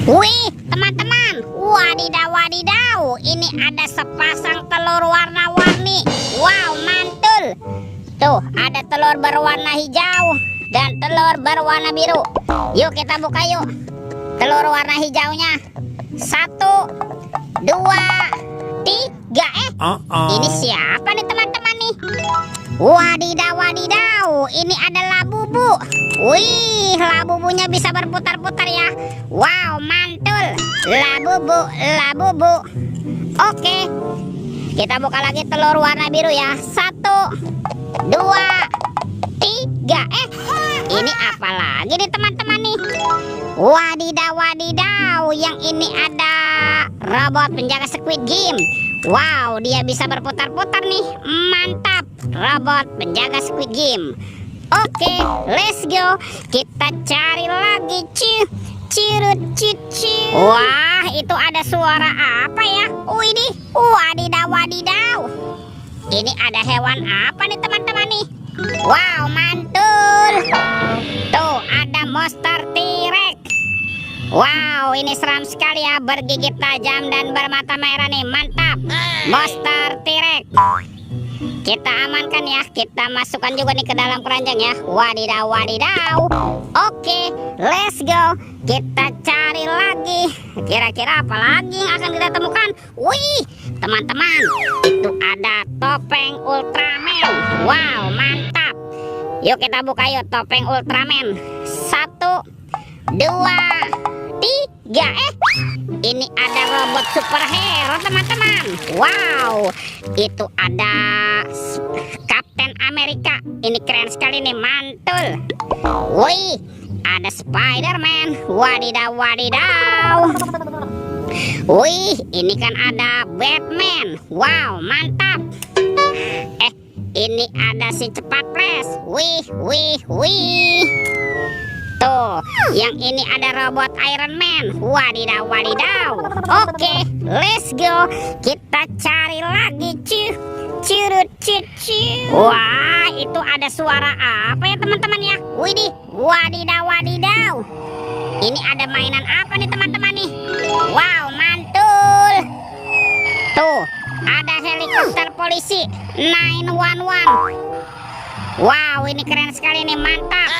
Wih, teman-teman, wadidaw wadidaw, ini ada sepasang telur warna-warni. Wow, mantul. Tuh, ada telur berwarna hijau dan telur berwarna biru. Yuk kita buka yuk. Telur warna hijaunya 1, 2, 3. Ini siapa nih teman-teman nih? Wadidaw wadidaw, ini adalah Labubu. Wih, Labubunya bisa berputar-putar ya. Wow, mantul. Labubu, Labubu. Oke, kita buka lagi telur warna biru ya. 1, 2, 3. Ini apa lagi nih teman-teman nih? Wadidaw wadidaw, yang ini ada robot penjaga Squid Game. Wow, dia bisa berputar-putar nih. Mantap, robot penjaga Squid Game. Oke, let's go. Kita cari lagi. Wah, itu ada suara apa ya? Widih, wadidaw wadidaw. Ini ada hewan apa nih teman-teman nih? Wow, mantul. Tuh, ada monster T-Rex. Wow, ini seram sekali ya, bergigit tajam dan bermata merah nih. Mantap, monster T-Rex. Kita amankan ya, kita masukkan juga nih ke dalam keranjang ya. Wadidaw wadidaw. Oke, let's go. Kita cari lagi. Kira-kira apa lagi yang akan kita temukan? Wih, teman-teman, itu ada topeng Ultraman. Wow, mantap. Yuk kita buka yuk topeng Ultraman. 1, 2, 3. Ini ada robot superhero teman-teman. Wow, itu ada Captain America. Ini keren sekali nih, mantul. Wih, ada Spider-Man. Wadidaw wadidaw. Wih, ini kan ada Batman. Wow, mantap. Ini ada si cepat pres. Wih. Tuh, yang ini ada robot Iron Man. Wadidaw wadidaw. Oke, let's go. Kita cari lagi. Wah, itu ada suara apa ya teman-teman ya? Widih, wadidaw wadidaw. Ini ada mainan apa nih teman-teman nih? Wow, mantul. Tuh, ada helikopter polisi 911. Wow, ini keren sekali nih, mantap.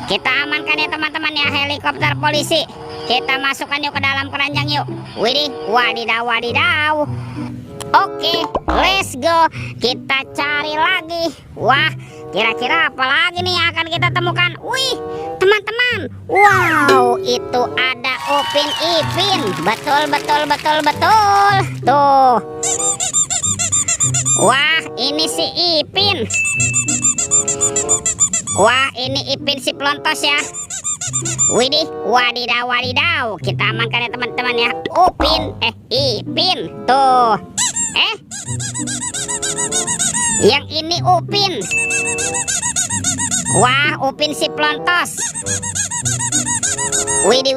Kita amankan ya teman-teman ya helikopter polisi. Kita masukkan yuk ke dalam keranjang yuk. Widih, wadidaw wadidaw. Oke, let's go. Kita cari lagi. Wah, kira-kira apa lagi nih yang akan kita temukan? Wih, teman-teman. Wow, itu ada Upin Ipin. Betul. Tuh. Wah, ini si Ipin. Wah, ini Ipin si pelontos ya. Widih, wadidaw wadidaw. Kita amankan ya teman-teman ya. Ipin. Tuh. Yang ini Upin. Wah, Upin si pelontos. Widih.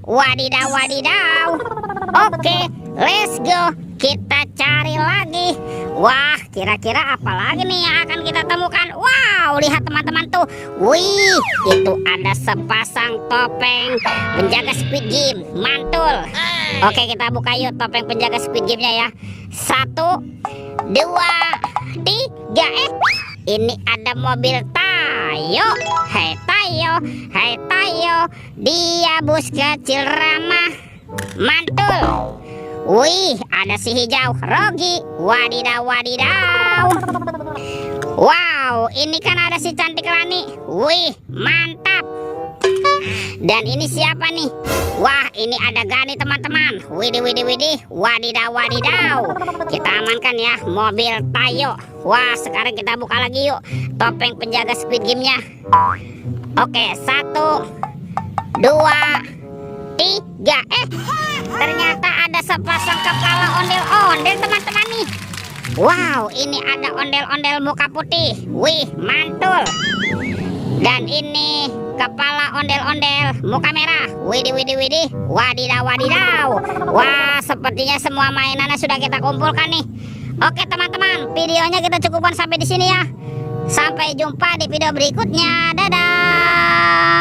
Wadidaw wadidaw. Oke, let's go. Kita cari lagi. Wah, kira-kira apa lagi nih yang akan kita temukan? Wow, lihat teman-teman tuh. Wih, itu ada sepasang topeng penjaga Squid Game. Mantul. Oke, kita buka yuk topeng penjaga Squid Game-nya ya. 1, 2, 3. Ini ada mobil Tayo. Hai Tayo. Dia bus kecil ramah. Mantul. Wih, ada si hijau Rogi. Wadidaw wadidaw. Wow, ini kan ada si cantik Lani. Wih, mantap. Dan ini siapa nih? Wah, ini ada Gani teman-teman. Widih. Wadidaw wadidaw. Kita amankan ya mobil Tayo. Wah, sekarang kita buka lagi yuk topeng penjaga Squid Game-nya. Oke, 1, 2, 3. Ternyata ada sepasang kepala ondel-ondel teman-teman nih. Wow, ini ada ondel-ondel muka putih. Wih, mantul. Dan ini kepala ondel-ondel muka merah. Widih. Wadidaw wadidaw. Wah, sepertinya semua mainannya sudah kita kumpulkan nih. Oke teman-teman, videonya kita cukupkan sampai di sini ya. Sampai jumpa di video berikutnya. Dadah.